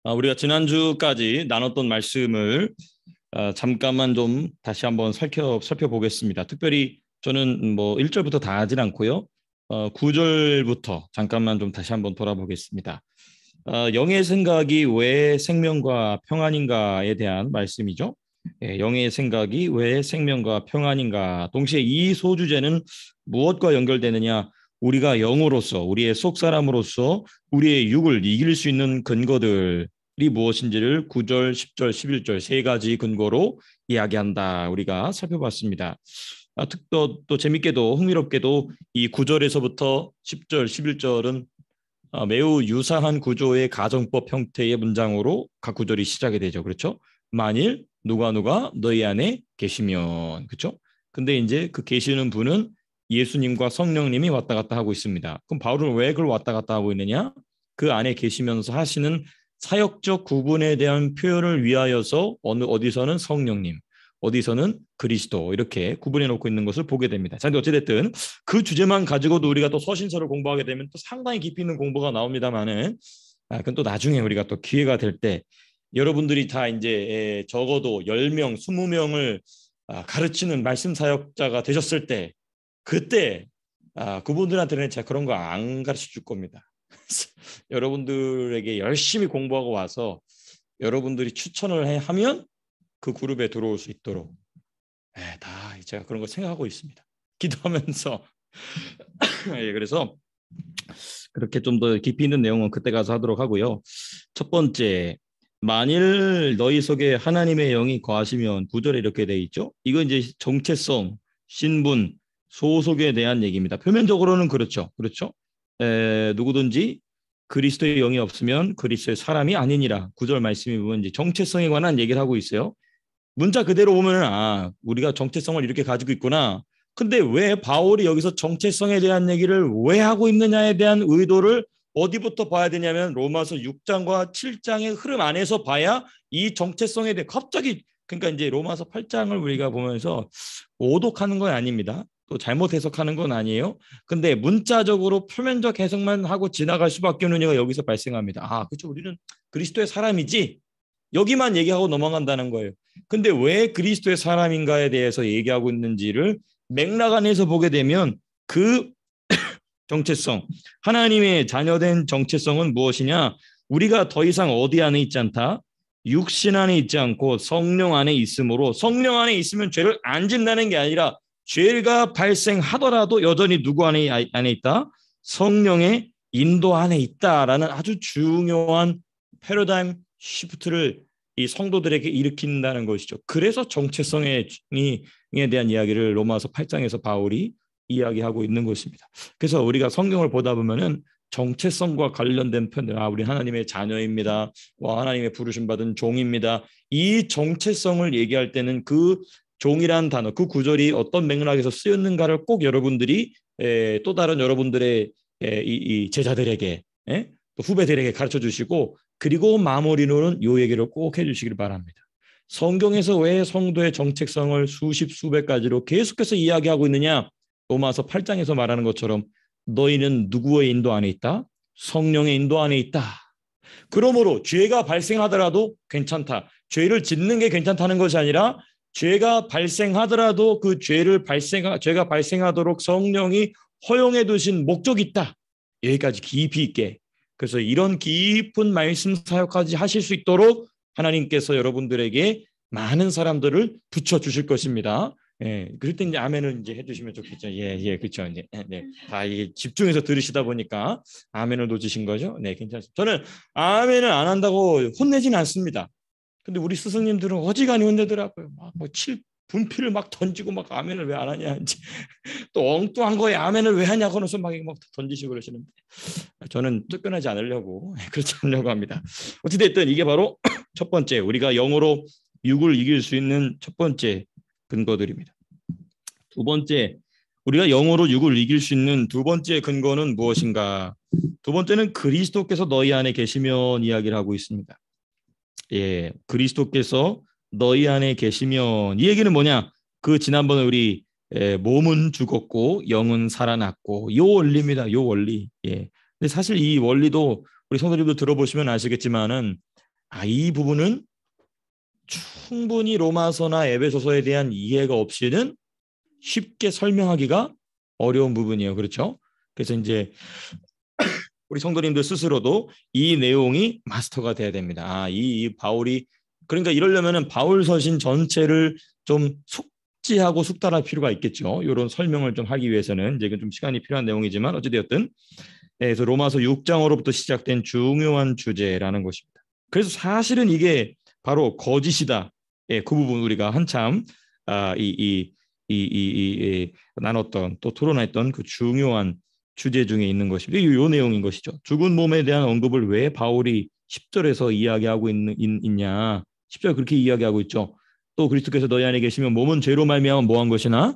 우리가 지난주까지 나눴던 말씀을 잠깐만 좀 다시 한번 살펴보겠습니다. 특별히 저는 뭐 1절부터 다 하진 않고요. 9절부터 잠깐만 좀 다시 한번 돌아보겠습니다. 영의 생각이 왜 생명과 평안인가에 대한 말씀이죠. 영의 생각이 왜 생명과 평안인가. 동시에 이 소주제는 무엇과 연결되느냐? 우리가 영으로서, 우리의 속사람으로서 우리의 육을 이길 수 있는 근거들이 무엇인지를 9절, 10절, 11절 세 가지 근거로 이야기한다. 우리가 살펴봤습니다. 또 재밌게도 흥미롭게도 이 9절에서부터 10절, 11절은 매우 유사한 구조의 가정법 형태의 문장으로 각 구절이 시작이 되죠. 그렇죠? 만일 누가 너희 안에 계시면, 그렇죠? 근데 이제 그 계시는 분은 예수님과 성령님이 왔다 갔다 하고 있습니다. 그럼 바울은 왜 그걸 왔다 갔다 하고 있느냐? 그 안에 계시면서 하시는 사역적 구분에 대한 표현을 위하여서 어디서는 성령님, 어디서는 그리스도 이렇게 구분해 놓고 있는 것을 보게 됩니다. 자, 근데 어찌됐든 그 주제만 가지고도 우리가 또 서신서를 공부하게 되면 또 상당히 깊이 있는 공부가 나옵니다만은 그건 또 나중에 우리가 또 기회가 될 때 여러분들이 다 이제 적어도 10명, 20명을 가르치는 말씀 사역자가 되셨을 때 그때 그분들한테는 제가 그런 거 안 가르쳐 줄 겁니다. 여러분들에게 열심히 공부하고 와서 여러분들이 추천을 하면 그 그룹에 들어올 수 있도록 다 제가 그런 거 생각하고 있습니다. 기도하면서 그래서 그렇게 좀 더 깊이 있는 내용은 그때 가서 하도록 하고요. 첫 번째, 만일 너희 속에 하나님의 영이 거하시면 9절에 이렇게 돼 있죠. 이건 이제 정체성, 신분, 소속에 대한 얘기입니다. 표면적으로는 그렇죠. 그렇죠? 누구든지 그리스도의 영이 없으면 그리스도의 사람이 아니니라. 9절 말씀이 보면 이제 정체성에 관한 얘기를 하고 있어요. 문자 그대로 보면은 우리가 정체성을 이렇게 가지고 있구나. 근데 왜 바울이 여기서 정체성에 대한 얘기를 왜 하고 있느냐에 대한 의도를 어디부터 봐야 되냐면 로마서 6장과 7장의 흐름 안에서 봐야 이 정체성에 대해 갑자기 그러니까 이제 로마서 8장을 우리가 보면서 오독하는 건 아닙니다. 또 잘못 해석하는 건 아니에요. 근데 문자적으로 표면적 해석만 하고 지나갈 수밖에 없는 이유가 여기서 발생합니다. 그렇죠. 우리는 그리스도의 사람이지. 여기만 얘기하고 넘어간다는 거예요. 근데 왜 그리스도의 사람인가에 대해서 얘기하고 있는지를 맥락 안에서 보게 되면 그 정체성, 하나님의 자녀된 정체성은 무엇이냐? 우리가 더 이상 어디 안에 있지 않다? 육신 안에 있지 않고 성령 안에 있으므로 성령 안에 있으면 죄를 안 짓는다는 게 아니라 죄가 발생하더라도 여전히 누구 안에 있다? 성령의 인도 안에 있다라는 아주 중요한 패러다임 시프트를 이 성도들에게 일으킨다는 것이죠. 그래서 정체성에 대한 이야기를 로마서 8장에서 바울이 이야기하고 있는 것입니다. 그래서 우리가 성경을 보다 보면은 정체성과 관련된 표현들, 우리 하나님의 자녀입니다. 하나님의 부르심 받은 종입니다. 이 정체성을 얘기할 때는 그 종이란 단어, 그 구절이 어떤 맥락에서 쓰였는가를 꼭 여러분들이 또 다른 여러분들의 이 제자들에게 또 후배들에게 가르쳐 주시고 그리고 마무리로는 요 얘기를 꼭 해주시길 바랍니다. 성경에서 왜 성도의 정체성을 수십 수백 가지로 계속해서 이야기하고 있느냐? 로마서 8장에서 말하는 것처럼 너희는 누구의 인도 안에 있다? 성령의 인도 안에 있다. 그러므로 죄가 발생하더라도 괜찮다. 죄를 짓는 게 괜찮다는 것이 아니라 죄가 발생하더라도 그 죄가 발생하도록 성령이 허용해 두신 목적이 있다. 여기까지 깊이 있게. 그래서 이런 깊은 말씀 사역까지 하실 수 있도록 하나님께서 여러분들에게 많은 사람들을 붙여 주실 것입니다. 그럴 때 이제 아멘을 이제 해주시면 좋겠죠. 그렇죠. 이제 다 이게 집중해서 들으시다 보니까 아멘을 놓치신 거죠. 괜찮습니다. 저는 아멘을 안 한다고 혼내지는 않습니다. 근데 우리 스승님들은 어지간히 혼내더라고요. 분필을 막 던지고 막 아멘을 왜 안 하냐 또 엉뚱한 거에 아멘을 왜 하냐고 하면서 막 던지시고 그러시는데 저는 쫓겨나지 않으려고 그렇지 않으려고 합니다. 어찌됐든 이게 바로 첫 번째 우리가 영으로 육을 이길 수 있는 첫 번째 근거들입니다. 두 번째 우리가 영으로 육을 이길 수 있는 두 번째 근거는 무엇인가? 두 번째는 그리스도께서 너희 안에 계시면 이야기를 하고 있습니다. 그리스도께서 너희 안에 계시면 이 얘기는 뭐냐? 그 지난번에 우리 몸은 죽었고 영은 살아났고 요 원리입니다. 요 원리. 근데 사실 이 원리도 우리 성도님들 들어보시면 아시겠지만은 이 부분은 충분히 로마서나 에베소서에 대한 이해가 없이는 쉽게 설명하기가 어려운 부분이에요. 그렇죠? 그래서 이제 우리 성도님들 스스로도 이 내용이 마스터가 돼야 됩니다. 이 바울이 그러니까 이러려면은 바울 서신 전체를 좀 숙지하고 숙달할 필요가 있겠죠. 이런 설명을 좀 하기 위해서는 이제 좀 시간이 필요한 내용이지만 어찌되었든 그래서 로마서 6장으로부터 시작된 중요한 주제라는 것입니다. 그래서 사실은 이게 바로 거짓이다. 그 부분 우리가 한참 나눴던 또 토론했던 그 중요한 주제 중에 있는 것입니다. 이 내용인 것이죠. 죽은 몸에 대한 언급을 왜 바울이 10절에서 이야기하고 있냐. 10절 그렇게 이야기하고 있죠. 또 그리스도께서 너희 안에 계시면 몸은 죄로 말미암아 뭐한 것이나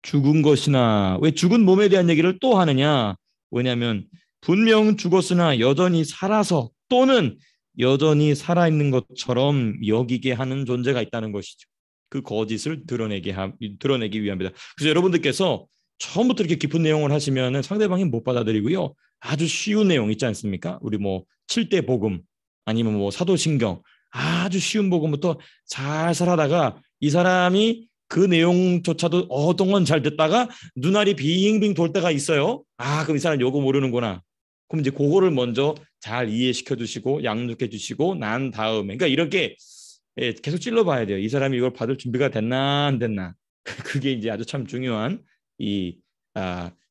죽은 것이나 왜 죽은 몸에 대한 얘기를 또 하느냐. 왜냐하면 분명 죽었으나 여전히 살아서 또는 여전히 살아있는 것처럼 여기게 하는 존재가 있다는 것이죠. 그 거짓을 드러내기 위함이다. 그래서 여러분들께서 처음부터 이렇게 깊은 내용을 하시면 상대방이 못 받아들이고요. 아주 쉬운 내용 있지 않습니까? 우리 뭐 7대 복음 아니면 뭐 사도신경 아주 쉬운 복음부터 살살 하다가 이 사람이 그 내용조차도 어떤 건 잘 듣다가 눈알이 빙빙 돌 때가 있어요. 그럼 이 사람 요거 모르는구나. 그럼 이제 그거를 먼저 잘 이해시켜 주시고 양육해 주시고 난 다음에 그러니까 이렇게 계속 찔러봐야 돼요. 이 사람이 이걸 받을 준비가 됐나 안 됐나. 그게 이제 아주 참 중요한 이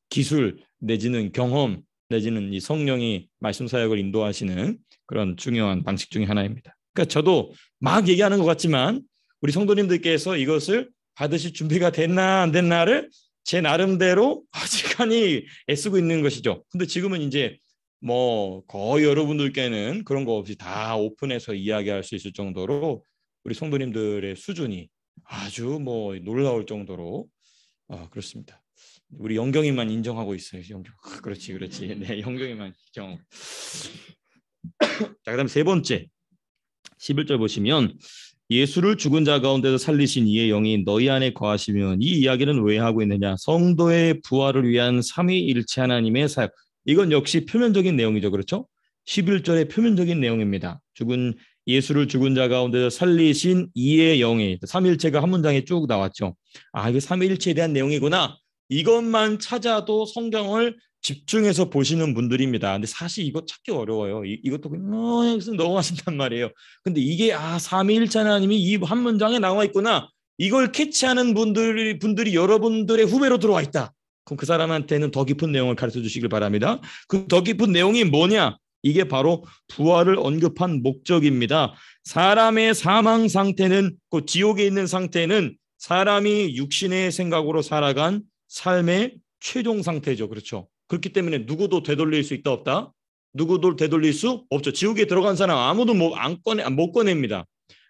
기술 내지는 경험 내지는 이 성령이 말씀 사역을 인도하시는 그런 중요한 방식 중에 하나입니다. 그러니까 저도 막 얘기하는 것 같지만 우리 성도님들께서 이것을 받으실 준비가 됐나 안 됐나를 제 나름대로 시간이 애쓰고 있는 것이죠. 근데 지금은 이제 뭐 거의 여러분들께는 그런 거 없이 다 오픈해서 이야기할 수 있을 정도로 우리 성도님들의 수준이 아주 뭐 놀라울 정도로 그렇습니다. 우리 영경이만 인정하고 있어요. 영경. 그렇지. 네, 영경이만 인정. 자, 그다음 세 번째 11절 보시면 예수를 죽은 자 가운데서 살리신 이의 영이 너희 안에 거하시면 이 이야기는 왜 하고 있느냐? 성도의 부활을 위한 삼위일체 하나님의 사역. 이건 역시 표면적인 내용이죠. 그렇죠? 11절의 표면적인 내용입니다. 예수를 죽은 자 가운데서 살리신 이의 영이 삼위일체가 한 문장에 쭉 나왔죠. 이게 삼위일체에 대한 내용이구나. 이것만 찾아도 성경을 집중해서 보시는 분들입니다. 근데 사실 이거 찾기 어려워요. 이것도 그냥 넘어가신단 말이에요. 근데 이게 삼위일체 하나님이 이 한 문장에 나와 있구나. 이걸 캐치하는 분들이 여러분들의 후배로 들어와 있다. 그럼 그 사람한테는 더 깊은 내용을 가르쳐 주시길 바랍니다. 그 더 깊은 내용이 뭐냐? 이게 바로 부활을 언급한 목적입니다. 사람의 사망 상태는 그 지옥에 있는 상태는 사람이 육신의 생각으로 살아간 삶의 최종 상태죠. 그렇죠? 그렇기 때문에 누구도 되돌릴 수 있다 없다? 누구도 되돌릴 수 없죠. 지옥에 들어간 사람 아무도 못 꺼냅니다.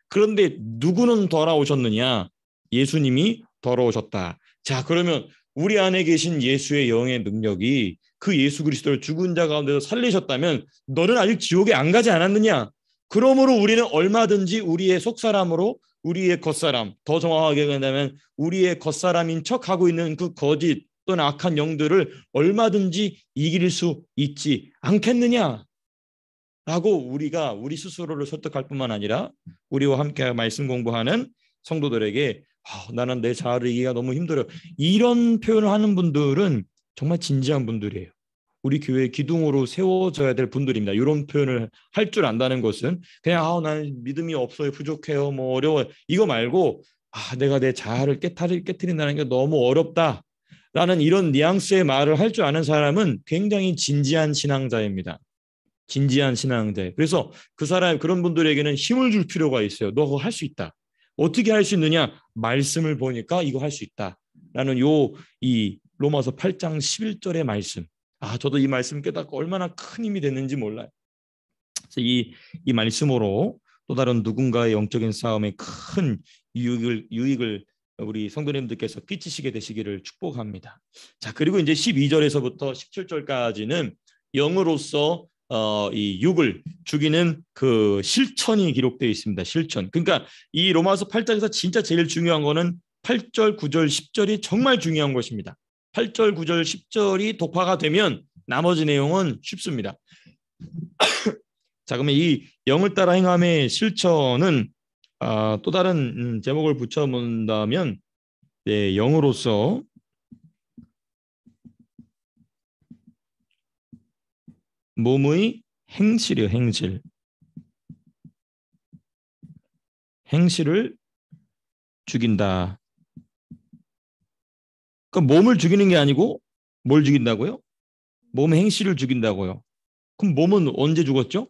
그런데 누구는 돌아오셨느냐? 예수님이 돌아오셨다. 자, 그러면 우리 안에 계신 예수의 영의 능력이 그 예수 그리스도를 죽은 자 가운데서 살리셨다면 너는 아직 지옥에 안 가지 않았느냐? 그러므로 우리는 얼마든지 우리의 속사람으로 우리의 겉사람, 더 정확하게 한다면 우리의 겉사람인 척하고 있는 그 거짓 또는 악한 영들을 얼마든지 이길 수 있지 않겠느냐? 라고 우리가 우리 스스로를 설득할 뿐만 아니라 우리와 함께 말씀 공부하는 성도들에게 나는 내 자아를 이기기가 너무 힘들어요. 이런 표현을 하는 분들은 정말 진지한 분들이에요. 우리 교회 기둥으로 세워져야 될 분들입니다. 이런 표현을 할 줄 안다는 것은 그냥 나는 믿음이 없어요. 부족해요. 뭐 어려워요. 이거 말고 내가 내 자아를 깨트린다는 게 너무 어렵다. 라는 이런 뉘앙스의 말을 할 줄 아는 사람은 굉장히 진지한 신앙자입니다. 진지한 신앙자. 그래서 그런 분들에게는 힘을 줄 필요가 있어요. 너 그거 할 수 있다. 어떻게 할 수 있느냐? 말씀을 보니까 이거 할 수 있다. 라는 이 로마서 8장 11절의 말씀. 저도 이 말씀 깨닫고 얼마나 큰 힘이 됐는지 몰라요. 그래서 이 말씀으로 또 다른 누군가의 영적인 싸움에 큰 유익을 우리 성도님들께서 끼치시게 되시기를 축복합니다. 자, 그리고 이제 12절에서부터 17절까지는 영으로서 이 육을 죽이는 그 실천이 기록되어 있습니다. 실천. 그러니까 이 로마서 8장에서 진짜 제일 중요한 거는 8절, 9절, 10절이 정말 중요한 것입니다. 8절, 9절, 10절이 독파가 되면 나머지 내용은 쉽습니다. 자, 그러면 이 영을 따라 행함의 실천은 또 다른 제목을 붙여본다면 네, 영으로서 몸의 행실이요, 행실. 행실을 죽인다. 그럼 몸을 죽이는 게 아니고 뭘 죽인다고요? 몸의 행실을 죽인다고요. 그럼 몸은 언제 죽었죠?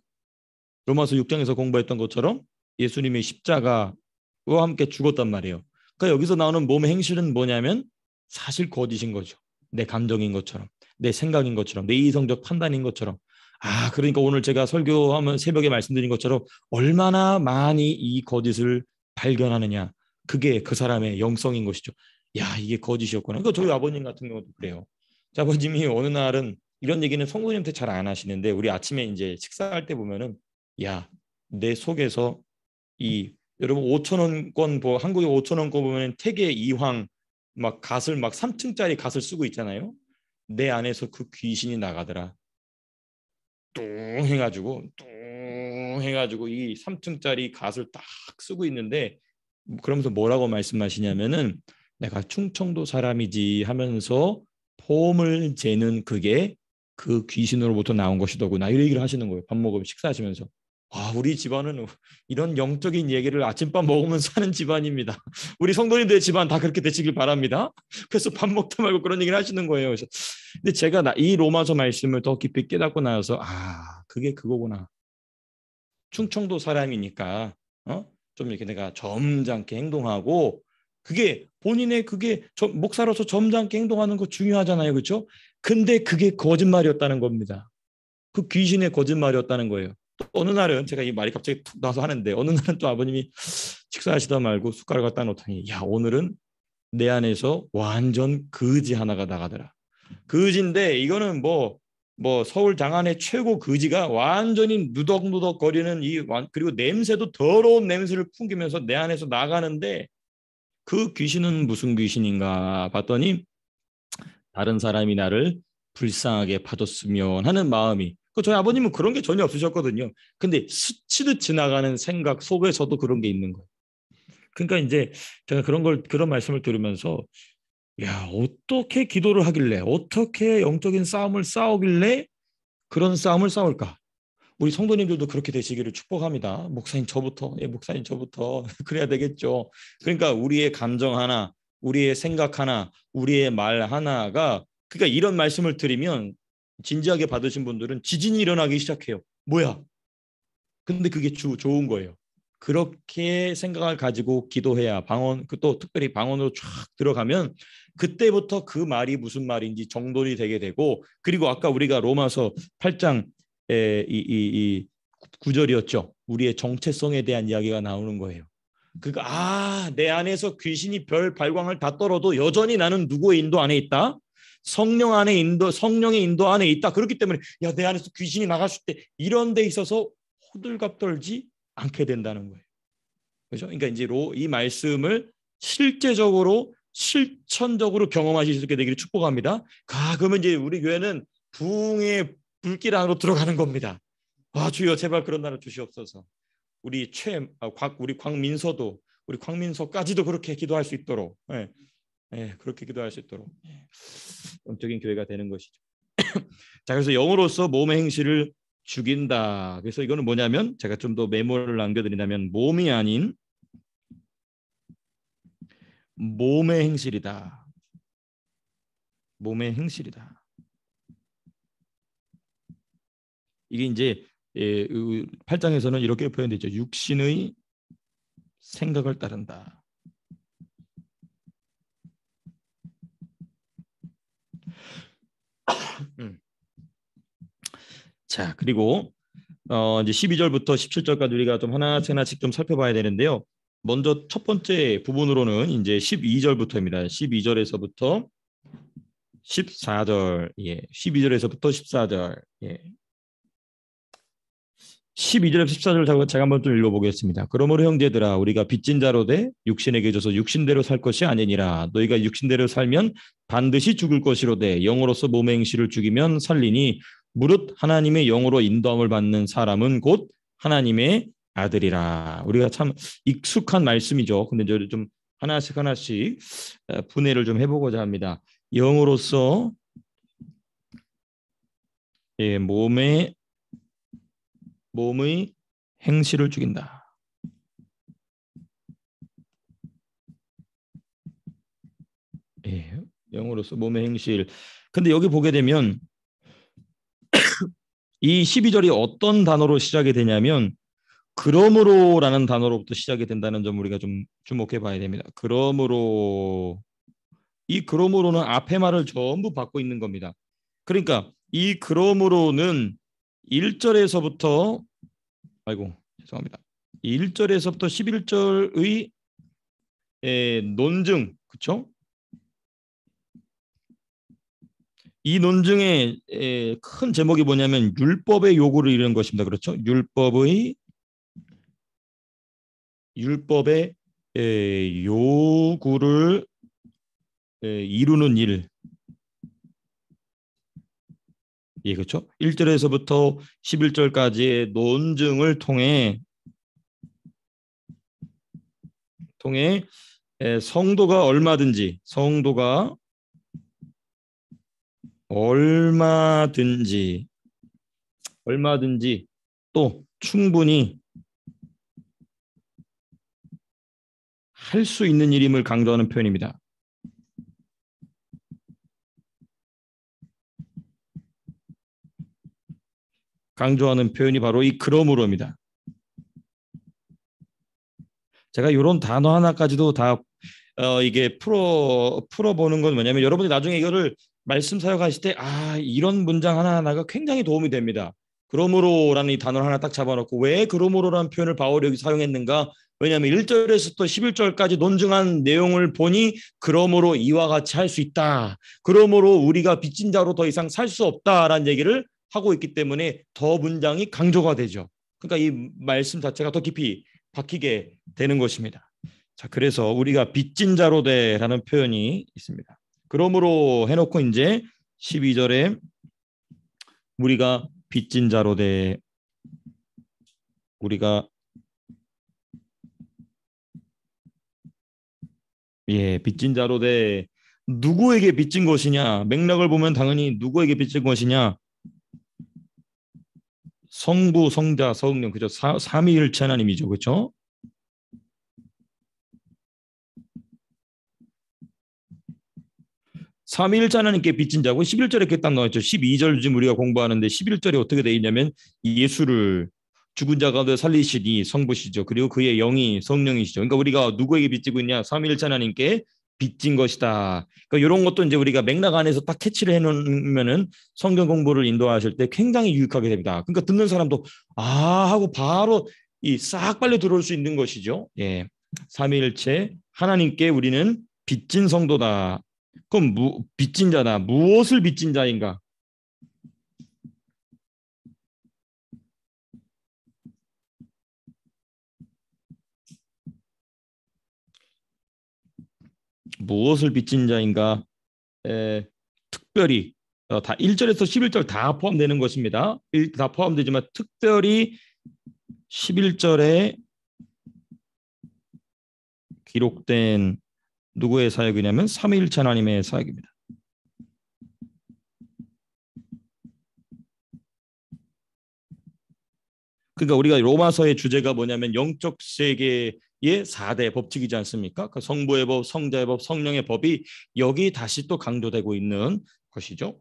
로마서 6장에서 공부했던 것처럼 예수님의 십자가와 함께 죽었단 말이에요. 그러니까 여기서 나오는 몸의 행실은 뭐냐면 사실 거짓인 거죠. 내 감정인 것처럼, 내 생각인 것처럼, 내 이성적 판단인 것처럼. 그러니까 오늘 제가 설교하면 새벽에 말씀드린 것처럼 얼마나 많이 이 거짓을 발견하느냐. 그게 그 사람의 영성인 것이죠. 야, 이게 거짓이었구나. 그러니까 저희 아버님 같은 경우도 그래요. 아버님이 어느 날은 이런 얘기는 성도님한테 잘 안 하시는데 우리 아침에 이제 식사할 때 보면은 야, 내 속에서 이 여러분 5천 원권 한국에 5천 원권 보면 태계 이황 막 갓을 막 3층짜리 갓을 쓰고 있잖아요. 내 안에서 그 귀신이 나가더라. 뚱 해가지고 이 3층짜리 갓을 딱 쓰고 있는데 그러면서 뭐라고 말씀하시냐면은 내가 충청도 사람이지 하면서 폼을 재는 그게 그 귀신으로부터 나온 것이더구나 이런 얘기를 하시는 거예요. 밥 먹으면 식사하시면서. 우리 집안은 이런 영적인 얘기를 아침밥 먹으면서 하는 집안입니다. 우리 성도님들의 집안 다 그렇게 되시길 바랍니다. 그래서 밥 먹다 말고 그런 얘기를 하시는 거예요. 그래서 근데 제가 이 로마서 말씀을 더 깊이 깨닫고 나서 그게 그거구나. 충청도 사람이니까 좀 이렇게 내가 점잖게 행동하고 그게 본인의 그게 목사로서 점잖게 행동하는 거 중요하잖아요. 그렇죠? 근데 그게 거짓말이었다는 겁니다. 그 귀신의 거짓말이었다는 거예요. 또 어느 날은 제가 이 말이 갑자기 툭 나서 하는데 어느 날은 또 아버님이 식사하시다 말고 숟가락을 갖다 놓더니 야, 오늘은 내 안에서 완전 거지 하나가 나가더라. 거지인데 이거는 뭐 서울 장안의 최고 거지가 완전히 누덕누덕 거리는 그리고 냄새도 더러운 냄새를 풍기면서 내 안에서 나가는데 그 귀신은 무슨 귀신인가 봤더니 다른 사람이 나를 불쌍하게 봐줬으면 하는 마음이 저희 아버님은 그런 게 전혀 없으셨거든요. 근데 스치듯 지나가는 생각 속에서도 그런 게 있는 거예요. 그러니까 이제 제가 그런 말씀을 들으면서 야, 어떻게 기도를 하길래 어떻게 영적인 싸움을 싸우길래 그런 싸움을 싸울까? 우리 성도님들도 그렇게 되시기를 축복합니다. 목사님 저부터 그래야 되겠죠. 그러니까 우리의 감정 하나, 우리의 생각 하나, 우리의 말 하나가 그러니까 이런 말씀을 드리면 진지하게 받으신 분들은 지진이 일어나기 시작해요. 뭐야? 근데 그게 좋은 거예요. 그렇게 생각을 가지고 기도해야 또 특별히 방언으로 쫙 들어가면 그때부터 그 말이 무슨 말인지 정돈이 되게 되고 그리고 아까 우리가 로마서 8장 이 9절이었죠. 우리의 정체성에 대한 이야기가 나오는 거예요. 그러니까 내 안에서 귀신이 별 발광을 다 떨어도 여전히 나는 누구의 인도 안에 있다. 성령의 인도 안에 있다. 그렇기 때문에 내 안에서 귀신이 나갔을 때 이런 데 있어서 호들갑 떨지 않게 된다는 거예요. 그렇죠? 그러니까 이제 이 말씀을 실천적으로 경험하실 수 있게 되기를 축복합니다. 그러면 이제 우리 교회는 부흥의 불길 안으로 들어가는 겁니다. 주여 제발 그런 날을 주시옵소서. 우리 광민서도 우리 광민서까지도 그렇게 기도할 수 있도록 그렇게 기도할 수 있도록 영적인 교회가 되는 것이죠. 자, 그래서 영으로서 몸의 행실을 죽인다. 그래서 이거는 뭐냐면 제가 좀 더 메모를 남겨드린다면 몸이 아닌 몸의 행실이다. 몸의 행실이다. 이게 이제 8장에서는 이렇게 표현되죠. 육신의 생각을 따른다. 자, 그리고 이제 12절부터 17절까지 우리가 좀 하나씩 좀 살펴봐야 되는데요. 먼저 첫 번째 부분으로는 이제 12절부터입니다. 12절에서부터 14절, 12절에서부터 14절, 12절에서 14절 제가 한번 좀 읽어보겠습니다. 그러므로 형제들아 우리가 빚진 자로 돼 육신에게 져서 육신대로 살 것이 아니니라. 너희가 육신대로 살면 반드시 죽을 것이로되 영으로서 몸의 행실을 죽이면 살리니 무릇 하나님의 영으로 인도함을 받는 사람은 곧 하나님의 아들이라. 우리가 참 익숙한 말씀이죠. 근데 저 좀 하나씩 하나씩 분해를 좀 해보고자 합니다. 영으로서 몸의 행실을 죽인다. 영으로서 몸의 행실. 근데 여기 보게 되면 이 12절이 어떤 단어로 시작이 되냐면 그러므로라는 단어로부터 시작이 된다는 점 우리가 좀 주목해 봐야 됩니다. 그러므로 이 그러므로는 앞에 말을 전부 받고 있는 겁니다. 그러니까 이 그러므로는 1절에서부터 죄송합니다. 1절에서부터 11절의 논증, 그렇죠? 이 논증의 큰 제목이 뭐냐면 율법의 요구를 이루는 것입니다. 그렇죠? 율법의 요구를 이루는 일. 예, 그렇죠? 1절에서부터 11절까지의 논증을 통해 성도가 얼마든지 또 충분히 할 수 있는 일임을 강조하는 표현입니다. 강조하는 표현이 바로 이 그러므로입니다. 제가 이런 단어 하나까지도 다 이게 풀어보는 건 뭐냐면 여러분이 나중에 이거를 말씀 사역하실 때 이런 문장 하나하나가 굉장히 도움이 됩니다. 그러므로라는 이 단어를 하나 딱 잡아놓고 왜 그러므로라는 표현을 바울이 여기 사용했는가? 왜냐하면 1절에서부터 11절까지 논증한 내용을 보니 그러므로 이와 같이 할 수 있다. 그러므로 우리가 빚진 자로 더 이상 살 수 없다라는 얘기를 하고 있기 때문에 더 문장이 강조가 되죠. 그러니까 이 말씀 자체가 더 깊이 박히게 되는 것입니다. 자, 그래서 우리가 빚진 자로 돼라는 표현이 있습니다. 그러므로 해놓고 이제 12절에 우리가 빚진 자로 돼, 우리가 빚진 자로 돼. 누구에게 빚진 것이냐? 맥락을 보면 당연히 누구에게 빚진 것이냐? 성부, 성자, 성령, 그죠? 삼위일체 하나님이죠, 그렇죠? 삼위일체 하나님께 빚진 자고 11절에 이렇게 딱 나왔죠. 12절 지금 우리가 공부하는데 11절이 어떻게 되어 있냐면 예수를 죽은 자 가운데 살리시니 성부시죠. 그리고 그의 영이 성령이시죠. 그러니까 우리가 누구에게 빚지고 있냐? 삼위일체 하나님께 빚진 것이다. 그러니까 이런 것도 이제 우리가 맥락 안에서 딱 캐치를 해놓으면은 성경 공부를 인도하실 때 굉장히 유익하게 됩니다. 그러니까 듣는 사람도 하고 바로 이 싹 빨리 들어올 수 있는 것이죠. 예, 삼위일체 하나님께 우리는 빚진 성도다. 그럼 빚진 자다. 무엇을 빚진 자인가? 무엇을 빚진 자인가? 특별히 다 1절에서 11절 다 포함되는 것입니다. 다 포함되지만 특별히 11절에 기록된 누구의 사역이냐면 삼위일체 하나님의 사역입니다. 그러니까 우리가 로마서의 주제가 뭐냐면 영적 세계의 4대 법칙이지 않습니까? 그 성부의 법, 성자의 법, 성령의 법이 여기 다시 또 강조되고 있는 것이죠.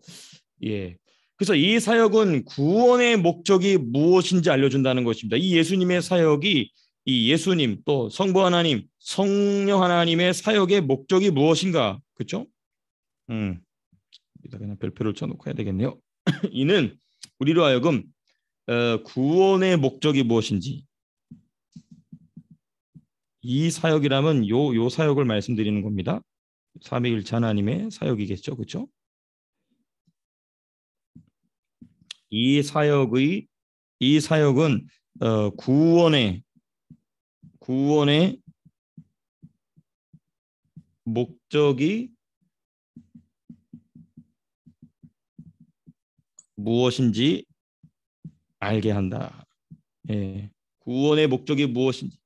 예. 그래서 이 사역은 구원의 목적이 무엇인지 알려준다는 것입니다. 이 예수님의 사역이 이 예수님 또 성부 하나님, 성령 하나님의 사역의 목적이 무엇인가? 그렇죠? 여기다 그냥 별표를 쳐놓고 해야 되겠네요. 이는 우리로 하여금 구원의 목적이 무엇인지 이 사역이라면 요 사역을 말씀드리는 겁니다. 삼위일체 하나님의 사역이겠죠, 그렇죠? 이 사역은 구원의 목적이 무엇인지 알게 한다. 예. 구원의 목적이 무엇인지.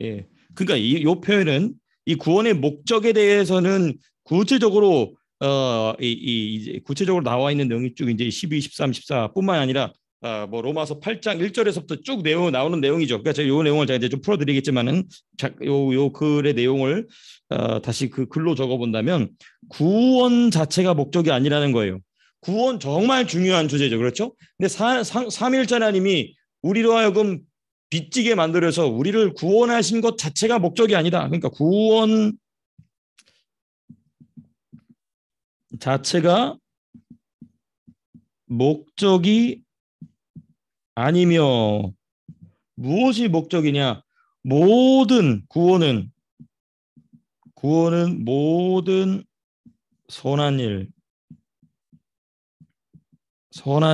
예. 그러니까 이 표현은 이 구원의 목적에 대해서는 구체적으로 이제 구체적으로 나와 있는 내용이 쭉 이제 12, 13, 14뿐만 아니라 뭐 로마서 8장 1절에서부터 쭉 내용 나오는 내용이죠. 그러니까 제가 요 내용을 제가 이제 좀 풀어드리겠지만은 요 글의 내용을 다시 그 글로 적어본다면 구원 자체가 목적이 아니라는 거예요. 구원 정말 중요한 주제죠, 그렇죠? 근데 삼위일체 하나님이 우리로 하여금 빚지게 만들어서 우리를 구원하신 것 자체가 목적이 아니다. 그러니까 구원 자체가 목적이 아니며 무엇이 목적이냐? 모든 구원은 모든 선한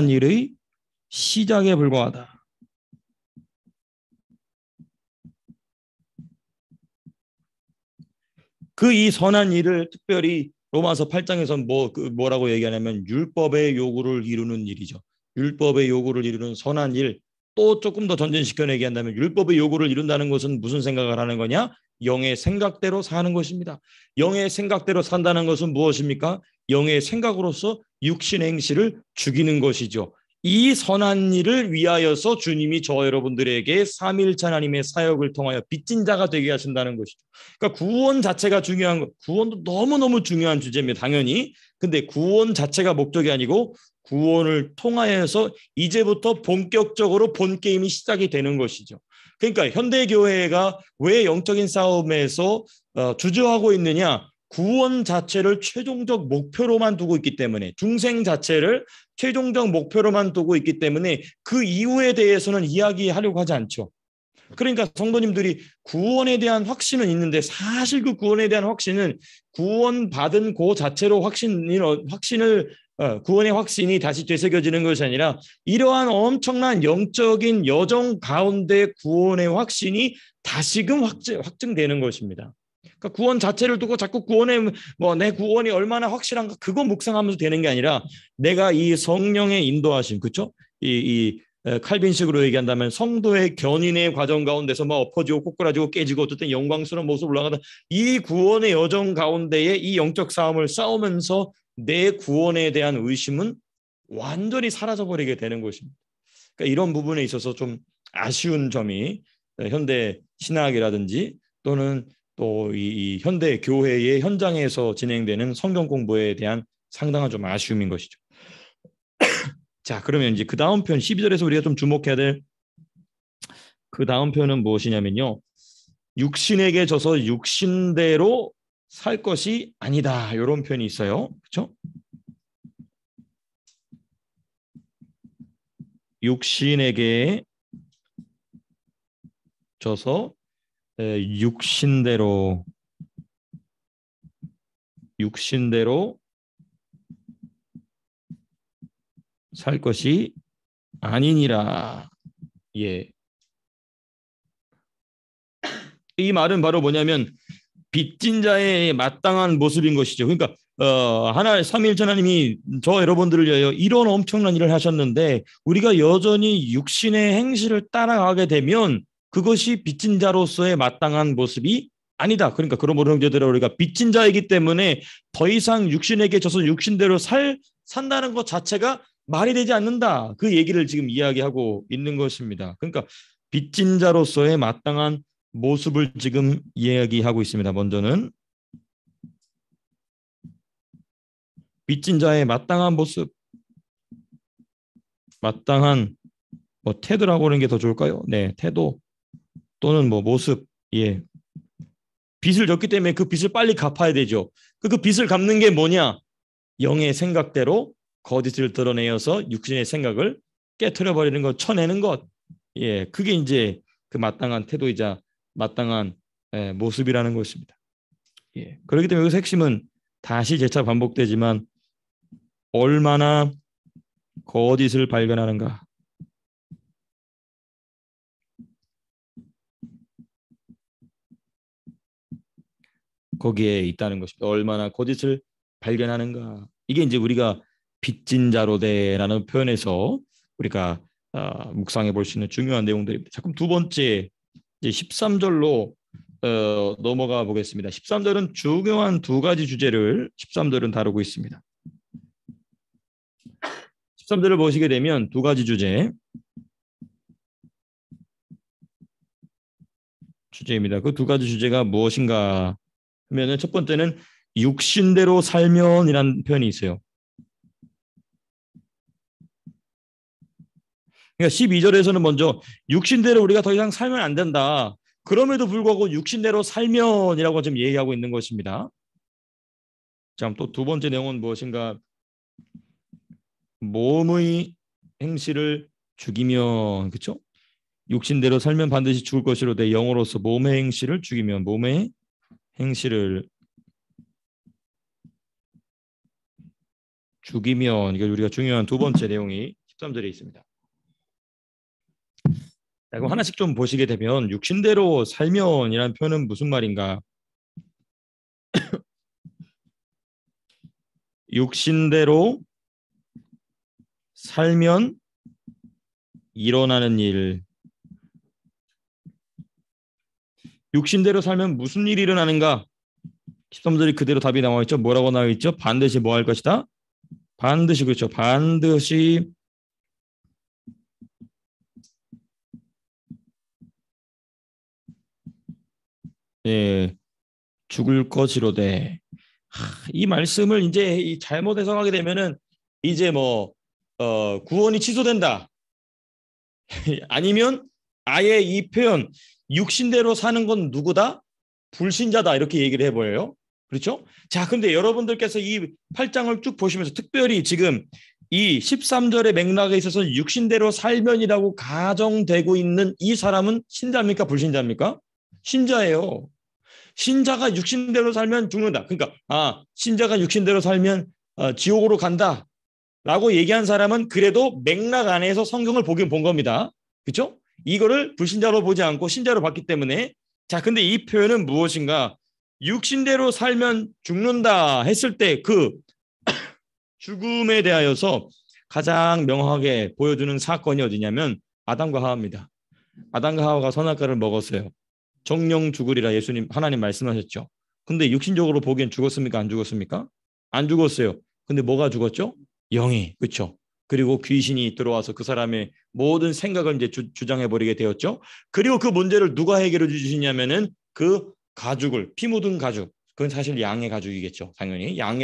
일의 시작에 불과하다. 그 이 선한 일을 특별히 로마서 8장에서 뭐라고 얘기하냐면 율법의 요구를 이루는 일이죠. 율법의 요구를 이루는 선한 일. 또 조금 더 전진시켜 얘기한다면 율법의 요구를 이룬다는 것은 무슨 생각을 하는 거냐? 영의 생각대로 사는 것입니다. 영의 생각대로 산다는 것은 무엇입니까? 영의 생각으로서 육신의 행실을 죽이는 것이죠. 이 선한 일을 위하여서 주님이 저 여러분들에게 삼위일체 하나님의 사역을 통하여 빚진 자가 되게 하신다는 것이죠. 그러니까 구원 자체가 중요한 거, 구원도 너무너무 중요한 주제입니다. 당연히. 근데 구원 자체가 목적이 아니고 구원을 통하여서 이제부터 본격적으로 본 게임이 시작이 되는 것이죠. 그러니까 현대교회가 왜 영적인 싸움에서 주저하고 있느냐? 구원 자체를 최종적 목표로만 두고 있기 때문에 중생 자체를 최종적 목표로만 두고 있기 때문에 그 이후에 대해서는 이야기하려고 하지 않죠. 그러니까 성도님들이 구원에 대한 확신은 있는데 사실 그 구원에 대한 확신은 구원받은 그 자체로 확신을 구원의 확신이 다시 되새겨지는 것이 아니라 이러한 엄청난 영적인 여정 가운데 구원의 확신이 다시금 확증되는 것입니다. 그러니까 구원 자체를 두고 자꾸 내 구원이 얼마나 확실한가 그거 묵상하면서 되는 게 아니라 내가 이 성령의 인도하심, 그렇죠? 이 칼빈식으로 얘기한다면 성도의 견인의 과정 가운데서 막 엎어지고 꼬꾸라지고 깨지고 어쨌든 영광스러운 모습으로 올라가다 이 구원의 여정 가운데에 이 영적 싸움을 싸우면서 내 구원에 대한 의심은 완전히 사라져버리게 되는 것입니다. 그러니까 이런 부분에 있어서 좀 아쉬운 점이 현대 신학이라든지 또는 또 이 현대 교회의 현장에서 진행되는 성경 공부에 대한 상당한 좀 아쉬움인 것이죠. 자, 그러면 이제 그 다음 편 12절에서 우리가 좀 주목해야 될 그 다음 편은 무엇이냐면요. 육신에게 져서 육신대로 살 것이 아니다. 이런 편이 있어요. 그렇죠? 육신에게 져서 육신대로 살 것이 아니니라. 예. 이 말은 바로 뭐냐면 빚진 자의 마땅한 모습인 것이죠. 그러니까 삼위일체 하나님이 저 여러분들을 위하여 이런 엄청난 일을 하셨는데 우리가 여전히 육신의 행실을 따라가게 되면 그것이 빚진 자로서의 마땅한 모습이 아니다. 그러니까 그러므로 형제들아 우리가 빚진 자이기 때문에 더 이상 육신에게 져서 육신대로 산다는 것 자체가 말이 되지 않는다. 그 얘기를 지금 이야기하고 있는 것입니다. 그러니까 빚진 자로서의 마땅한 모습을 지금 이야기하고 있습니다. 먼저는 빚진 자의 마땅한 모습, 마땅한 태도라고 하는 게 더 좋을까요? 네, 태도 또는 모습. 예, 빚을 졌기 때문에 그 빚을 빨리 갚아야 되죠. 그 빚을 갚는 게 뭐냐? 영의 생각대로 거짓을 드러내어서 육신의 생각을 깨트려 버리는 것, 쳐내는 것. 예, 그게 이제 그 마땅한 태도이자 마땅한 모습이라는 것입니다. 예, 그렇기 때문에 여기서 핵심은 다시 재차 반복되지만 얼마나 거짓을 발견하는가. 거기에 있다는 것입니다. 얼마나 거짓을 발견하는가. 이게 이제 우리가 빚진 자로 돼라는 표현에서 우리가 묵상해 볼 수 있는 중요한 내용들입니다. 자, 그럼 두 번째 이제 13절로 넘어가 보겠습니다. 13절은 중요한 두 가지 주제를 13절은 다루고 있습니다. 13절을 보시게 되면 두 가지 주제입니다. 그 두 가지 주제가 무엇인가 하면은 첫 번째는 육신대로 살면이라는 표현이 있어요. 그러니까 12절에서는 먼저 육신대로 우리가 더 이상 살면 안 된다. 그럼에도 불구하고 육신대로 살면이라고 지금 얘기하고 있는 것입니다. 자, 또 두 번째 내용은 무엇인가? 몸의 행실을 죽이면, 그렇죠? 육신대로 살면 반드시 죽을 것이로되 영으로서 몸의 행실을 죽이면, 몸의 행실을 죽이면, 이게 우리가 중요한 두 번째 내용이 13절에 있습니다. 자, 그럼 하나씩 좀 보시게 되면 육신대로 살면이라는 표현은 무슨 말인가? 육신대로 살면 일어나는 일. 육신대로 살면 무슨 일이 일어나는가? 13절이 그대로 답이 나와 있죠. 뭐라고 나와 있죠? 반드시 뭐 할 것이다? 반드시, 그렇죠. 반드시 예, 죽을 것이로되. 이 말씀을 이제 잘못 해석하게 되면은 이제 뭐 구원이 취소된다. 아니면 아예 이 표현 육신대로 사는 건 누구다? 불신자다 이렇게 얘기를 해버려요. 그렇죠? 자, 근데 여러분들께서 이 8장을 쭉 보시면서 특별히 지금 이 13절의 맥락에 있어서 육신대로 살면이라고 가정되고 있는 이 사람은 신자입니까? 불신자입니까? 신자예요. 신자가 육신대로 살면 죽는다. 그러니까 신자가 육신대로 살면 지옥으로 간다. 라고 얘기한 사람은 그래도 맥락 안에서 성경을 보긴 본 겁니다. 그렇죠? 이거를 불신자로 보지 않고 신자로 봤기 때문에 자, 근데 이 표현은 무엇인가? 육신대로 살면 죽는다 했을 때 그 죽음에 대하여서 가장 명확하게 보여주는 사건이 어디냐면 아담과 하와입니다. 아담과 하와가 선악과를 먹었어요. 정령 죽으리라 하나님 말씀하셨죠. 근데 육신적으로 보기엔 죽었습니까? 안 죽었습니까? 안 죽었어요. 근데 뭐가 죽었죠? 영이, 그렇죠? 그리고 귀신이 들어와서 그 사람의 모든 생각을 이제 주장해버리게 되었죠. 그리고 그 문제를 누가 해결해 주시냐면은 그 가죽을, 피 묻은 가죽, 그건 사실 양의 가죽이겠죠. 당연히 양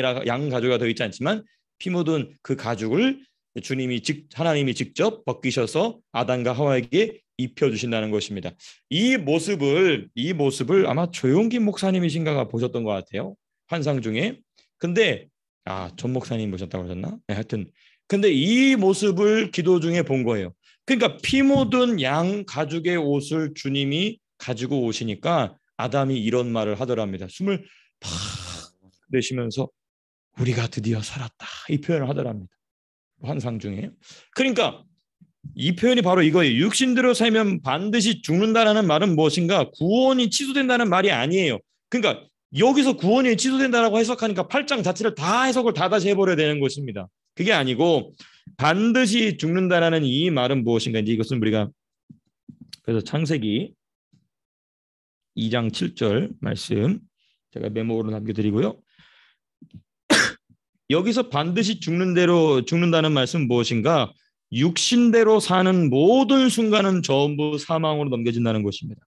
가죽이 더 있지 않지만 피 묻은 그 가죽을 하나님이 직접 벗기셔서 아담과 하와에게 입혀주신다는 것입니다. 이 모습을 아마 조용기 목사님이신가가 보셨던 것 같아요. 환상 중에. 근데 전 목사님 보셨다고 하셨나? 네, 하여튼 근데 이 모습을 기도 중에 본 거예요. 그러니까 피 묻은 양 가죽의 옷을 주님이 가지고 오시니까 아담이 이런 말을 하더랍니다. 숨을 팍 내쉬면서 우리가 드디어 살았다. 이 표현을 하더랍니다. 환상 중에. 그러니까 이 표현이 바로 이거예요. 육신대로 살면 반드시 죽는다라는 말은 무엇인가? 구원이 취소된다는 말이 아니에요. 그러니까 여기서 구원이 취소된다라고 해석하니까 8장 자체를 다 해석을 다시 해버려야 되는 것입니다. 그게 아니고 반드시 죽는다라는 이 말은 무엇인가? 이제 이것은 우리가 그래서 창세기 2장 7절 말씀 제가 메모로 남겨드리고요. 여기서 반드시 죽는다는 말씀은 무엇인가? 육신대로 사는 모든 순간은 전부 사망으로 넘겨진다는 것입니다.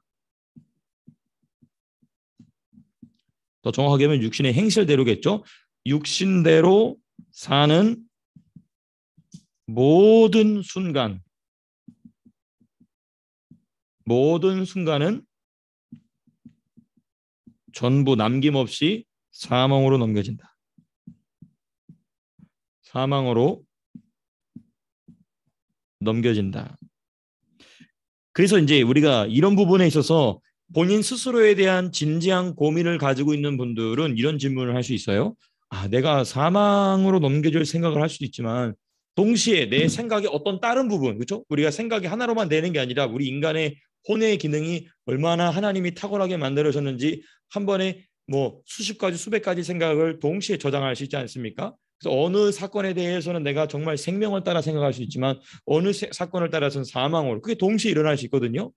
더 정확하게 하면 육신의 행실대로겠죠. 육신대로 사는 모든 순간은 전부 남김없이 사망으로 넘겨진다. 사망으로 넘겨진다. 그래서 이제 우리가 이런 부분에 있어서 본인 스스로에 대한 진지한 고민을 가지고 있는 분들은 이런 질문을 할 수 있어요. 내가 사망으로 넘겨질 생각을 할 수도 있지만 동시에 내 생각의 어떤 다른 부분, 그렇죠? 우리가 생각이 하나로만 되는 게 아니라 우리 인간의 혼의 기능이 얼마나 하나님이 탁월하게 만들어졌는지 한 번에 뭐 수십 가지 수백 가지 생각을 동시에 저장할 수 있지 않습니까? 그래서 어느 사건에 대해서는 내가 정말 생명을 따라 생각할 수 있지만 어느 사건을 따라서는 사망으로 그게 동시에 일어날 수 있거든요.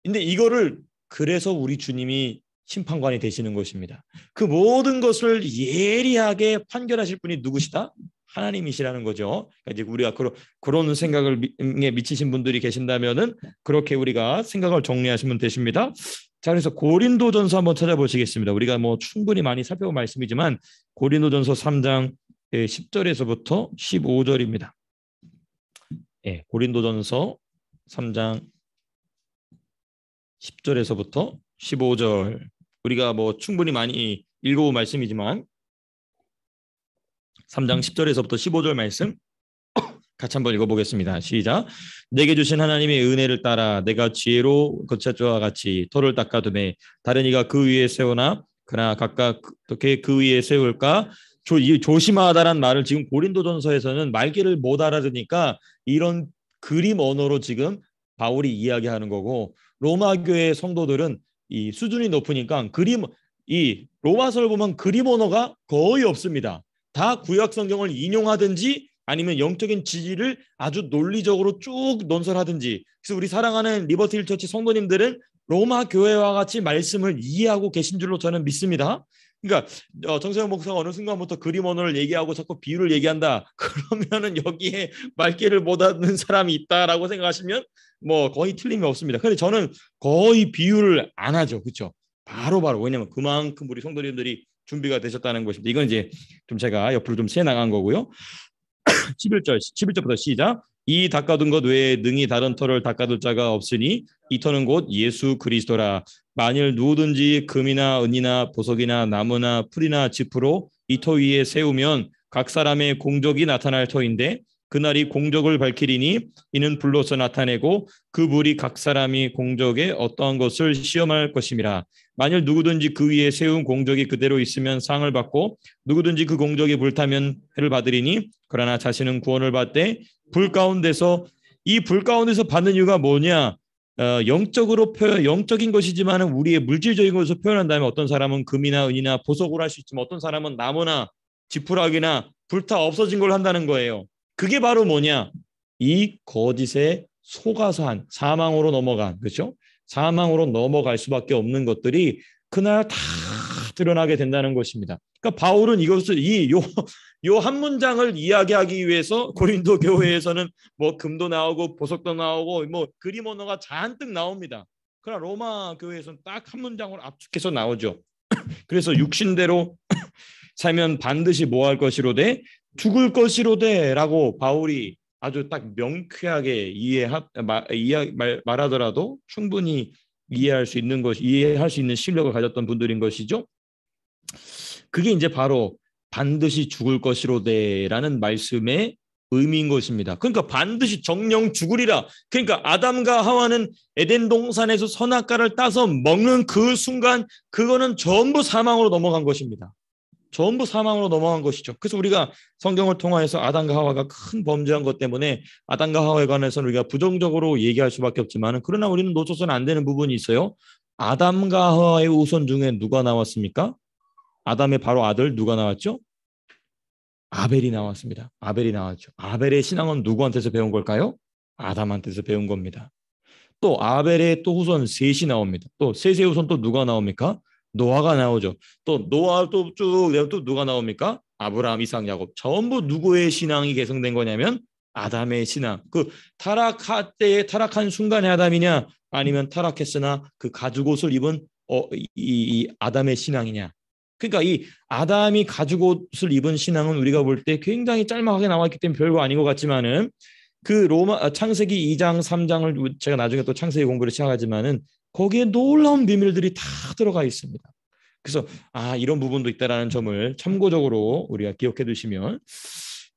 근데 이거를 그래서 우리 주님이 심판관이 되시는 것입니다. 그 모든 것을 예리하게 판결하실 분이 누구시다? 하나님이시라는 거죠. 그러니까 이제 우리가 그런 생각을 미치신 분들이 계신다면은 그렇게 우리가 생각을 정리하시면 되십니다. 자, 그래서 고린도전서 한번 찾아보시겠습니다. 우리가 뭐 충분히 많이 살펴본 말씀이지만 고린도전서 3장 10절에서부터 15절입니다. 예, 고린도전서 3장 10절에서부터 15절. 우리가 뭐 충분히 많이 읽어본 말씀이지만 3장 10절에서부터 15절 말씀 같이 한번 읽어보겠습니다. 시작. 내게 주신 하나님의 은혜를 따라 내가 지혜로 거처자와 같이 터를 닦아두매 다른 이가 그 위에 세우나 그러나 각각 어떻게 그 위에 세울까? 조심하다란 말을 지금 고린도전서에서는 말귀를 못 알아듣으니까 이런 그림 언어로 지금 바울이 이야기하는 거고 로마 교회 성도들은 이 수준이 높으니까 이 로마서를 보면 그림 언어가 거의 없습니다. 다 구약 성경을 인용하든지 아니면 영적인 지지를 아주 논리적으로 쭉 논설하든지. 그래서 우리 사랑하는 리버티 힐처치 성도님들은 로마 교회와 같이 말씀을 이해하고 계신 줄로 저는 믿습니다. 그러니까 정세영 목사가 어느 순간부터 그림 언어를 얘기하고 자꾸 비유를 얘기한다. 그러면은 여기에 말귀를 못 듣는 사람이 있다라고 생각하시면 뭐 거의 틀림이 없습니다. 근데 저는 거의 비유를 안 하죠. 그렇죠? 바로바로. 왜냐면 그만큼 우리 성도님들이 준비가 되셨다는 것입니다. 이건 이제 좀 제가 옆으로 좀 새 나간 거고요. 11절부터 시작. 이 닦아둔 것 외에 능히 다른 터를 닦아둘 자가 없으니 이 터는 곧 예수 그리스도라. 만일 누구든지 금이나 은이나 보석이나 나무나 풀이나 짚으로 이 터 위에 세우면 각 사람의 공적이 나타날 터인데 그날이 공적을 밝히리니 이는 불로서 나타내고 그 불이 각 사람이 공적에 어떠한 것을 시험할 것임이라. 만일 누구든지 그 위에 세운 공적이 그대로 있으면 상을 받고 누구든지 그 공적이 불타면 해를 받으리니 그러나 자신은 구원을 받되 불 가운데서 이 불 가운데서 받는 이유가 뭐냐? 영적으로 영적인 것이지만 우리의 물질적인 것을 표현한다면 어떤 사람은 금이나 은이나 보석으로 할 수 있지만 어떤 사람은 나무나 지푸라기나 불타 없어진 걸 한다는 거예요. 그게 바로 뭐냐? 이 거짓에 속아서 한 사망으로 넘어간, 그렇죠? 사망으로 넘어갈 수밖에 없는 것들이 그날 다 드러나게 된다는 것입니다. 그러니까 바울은 이것을 요 한 문장을 이야기하기 위해서 고린도 교회에서는 뭐 금도 나오고 보석도 나오고 뭐 그림 언어가 잔뜩 나옵니다. 그러나 로마 교회에서는 딱 한 문장으로 압축해서 나오죠. 그래서 육신대로 살면 반드시 뭐 할 것이로되 죽을 것이로되라고 바울이 아주 딱 명쾌하게 말하더라도 충분히 이해할 수 있는 실력을 가졌던 분들인 것이죠. 그게 이제 바로 반드시 죽을 것이로되라는 말씀의 의미인 것입니다. 그러니까 반드시 정령 죽으리라. 그러니까 아담과 하와는 에덴 동산에서 선악과를 따서 먹는 그 순간 그거는 전부 사망으로 넘어간 것입니다. 전부 사망으로 넘어간 것이죠. 그래서 우리가 성경을 통하여서 아담과 하와가 큰 범죄한 것 때문에 아담과 하와에 관해서는 우리가 부정적으로 얘기할 수밖에 없지만 그러나 우리는 놓쳐서는 안 되는 부분이 있어요. 아담과 하와의 후손 중에 누가 나왔습니까? 아담의 바로 아들 누가 나왔죠? 아벨이 나왔습니다. 아벨이 나왔죠. 아벨의 신앙은 누구한테서 배운 걸까요? 아담한테서 배운 겁니다. 또 아벨의 또 후손 셋이 나옵니다. 또 셋의 후손 또 누가 나옵니까? 노아가 나오죠. 또 노아 또 누가 나옵니까? 아브라함, 이삭, 야곱. 전부 누구의 신앙이 개성된 거냐면 아담의 신앙. 그 타락한 순간의 아담이냐 아니면 타락했으나 그 가죽옷을 입은 이 아담의 신앙이냐. 그러니까 이 아담이 가죽옷을 입은 신앙은 우리가 볼 때 굉장히 짤막하게 나왔기 때문에 별거 아닌 것 같지만은 그 창세기 2장 3장을 제가 나중에 또 창세기 공부를 시작하지만은 거기에 놀라운 비밀들이 다 들어가 있습니다. 그래서 이런 부분도 있다라는 점을 참고적으로 우리가 기억해 두시면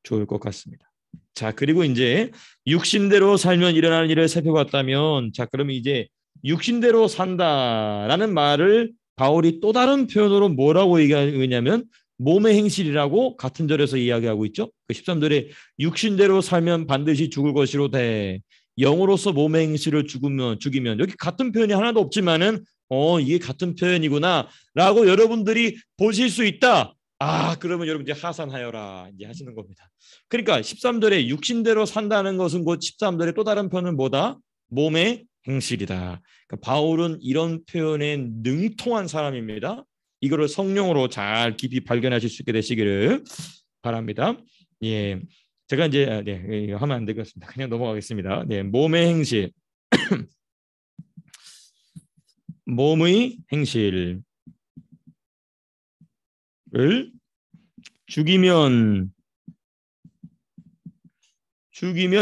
좋을 것 같습니다. 자, 그리고 이제 육신대로 살면 일어나는 일을 살펴봤다면 자, 그러면 이제 육신대로 산다라는 말을 바울이 또 다른 표현으로 뭐라고 얘기하냐면 몸의 행실이라고 같은 절에서 이야기하고 있죠. 그 13절에 육신대로 살면 반드시 죽을 것이로되 영으로서 몸의 행실을 죽이면 여기 같은 표현이 하나도 없지만은 이게 같은 표현이구나 라고 여러분들이 보실 수 있다. 그러면 여러분 이제 하산하여라 이제 하시는 겁니다. 그러니까 13절에 육신대로 산다는 것은 곧 13절의 또 다른 표현은 뭐다? 몸의 행실이다. 그러니까 바울은 이런 표현에 능통한 사람입니다. 이거를 성령으로 잘 깊이 발견하실 수 있게 되시기를 바랍니다. 예, 제가 이제 이거 하면 안 되겠습니다. 그냥 넘어가겠습니다. 네, 몸의 행실, 몸의 행실을 죽이면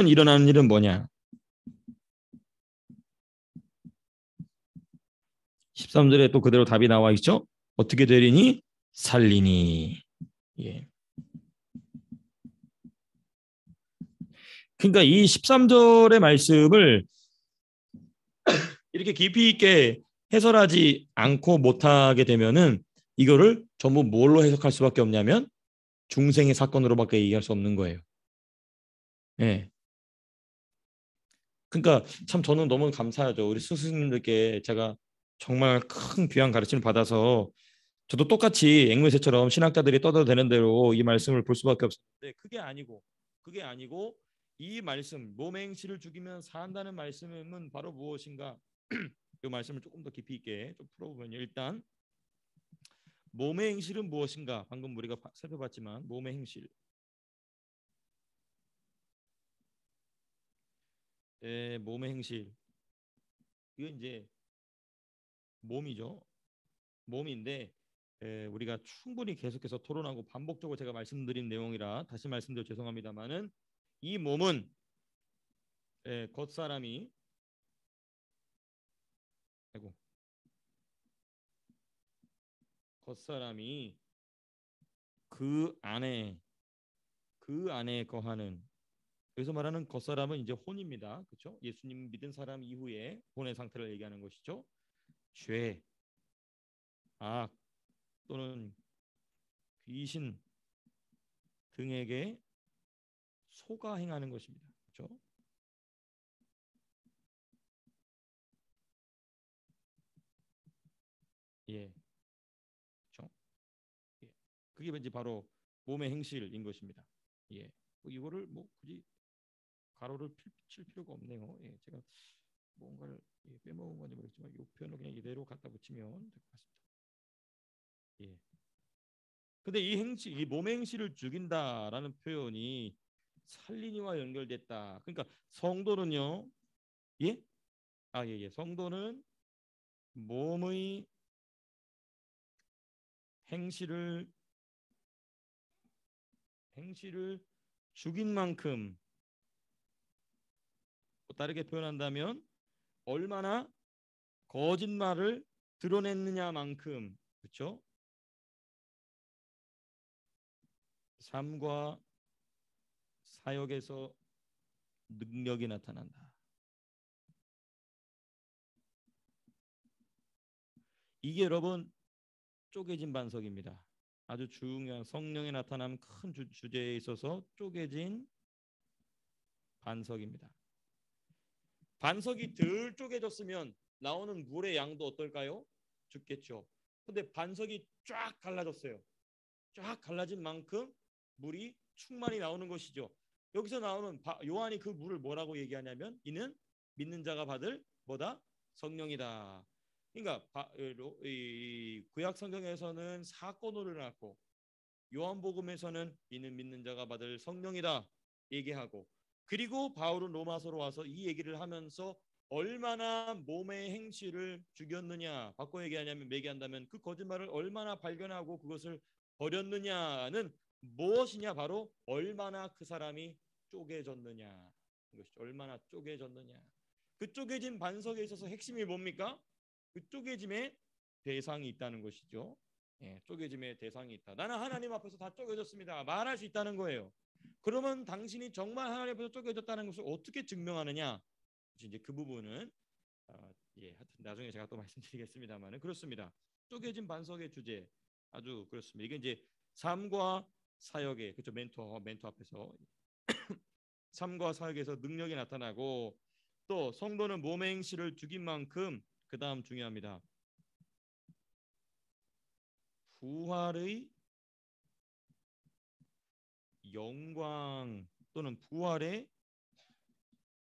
일어나는 일은 뭐냐? 13절에 또 그대로 답이 나와 있죠. 어떻게 되리니? 살리니. 예. 그러니까 이 13절의 말씀을 이렇게 깊이 있게 해설하지 않고 못하게 되면은 이거를 전부 뭘로 해석할 수밖에 없냐면 중생의 사건으로밖에 얘기할 수 없는 거예요. 예. 그러니까 참 저는 너무 감사하죠. 우리 스승님들께 제가 정말 큰 귀한 가르침을 받아서 저도 똑같이 앵무새처럼 신학자들이 떠들어대는 대로 이 말씀을 볼 수밖에 없었는데 그게 아니고 이 말씀 몸의 행실을 죽이면 산다는 말씀은 바로 무엇인가? 이 말씀을 조금 더 깊이 있게 좀 풀어보면요. 일단 몸의 행실은 무엇인가? 방금 우리가 살펴봤지만 몸의 행실. 몸의 행실. 이건 이제 몸이죠. 몸인데 우리가 충분히 계속해서 토론하고 반복적으로 제가 말씀드린 내용이라 다시 말씀드려 죄송합니다만은 이 몸은 겉사람이 아이고 겉사람이 그 안에 거하는 여기서 말하는 겉사람은 이제 혼입니다. 그렇죠? 예수님 믿은 사람 이후에 혼의 상태를 얘기하는 것이죠. 죄, 악 또는 귀신 등에게 속아 행하는 것입니다. 그렇죠? 예, 그렇죠? 예. 그게 왠지 바로 몸의 행실인 것입니다. 예, 이거를 뭐 굳이 가로를 칠 필요가 없네요. 예, 제가 뭔가를 빼먹은 건지 모르겠지만 이 표현을 그냥 이대로 갖다 붙이면 될 것 같습니다. 예. 근데 이 행실, 이 몸의 행실을 죽인다라는 표현이 살리니와 연결됐다. 그러니까 성도는요, 예? 예. 성도는 몸의 행실을 죽인 만큼 다르게 표현한다면 얼마나 거짓말을 드러냈느냐만큼 그렇죠? 삶과 사역에서 능력이 나타난다. 이게 여러분 쪼개진 반석입니다. 아주 중요한 성령의 나타남 큰 주제에 있어서 쪼개진 반석입니다. 반석이 덜 쪼개졌으면 나오는 물의 양도 어떨까요? 죽겠죠. 근데 반석이 쫙 갈라졌어요. 쫙 갈라진 만큼 물이 충만히 나오는 것이죠. 여기서 나오는 요한이 그 물을 뭐라고 얘기하냐면 이는 믿는 자가 받을 뭐다? 성령이다. 그러니까 이 구약 성경에서는 사건으로 일어났고 요한복음에서는 이는 믿는 자가 받을 성령이다 얘기하고 그리고 바울은 로마서로 와서 이 얘기를 하면서 얼마나 몸의 행실을 죽였느냐 바꿔 얘기하냐면 매기한다면 그 거짓말을 얼마나 발견하고 그것을 버렸느냐는 무엇이냐 바로 얼마나 그 사람이 쪼개졌느냐 이것이 얼마나 쪼개졌느냐 그 쪼개진 반석에 있어서 핵심이 뭡니까? 그 쪼개짐의 대상이 있다는 것이죠. 예, 쪼개짐의 대상이 있다. 나는 하나님 앞에서 다 쪼개졌습니다. 말할 수 있다는 거예요. 그러면 당신이 정말 하나님 앞에서 쪼개졌다는 것을 어떻게 증명하느냐? 이제 그 부분은 하여튼 나중에 제가 또 말씀드리겠습니다만은 그렇습니다. 쪼개진 반석의 주제 아주 그렇습니다. 이게 이제 삶과 사역의 그렇죠 멘토 앞에서 삶과 사역에서 능력이 나타나고 또 성도는 몸의 행실을 죽인 만큼 그 다음 중요합니다. 부활의 영광 또는 부활의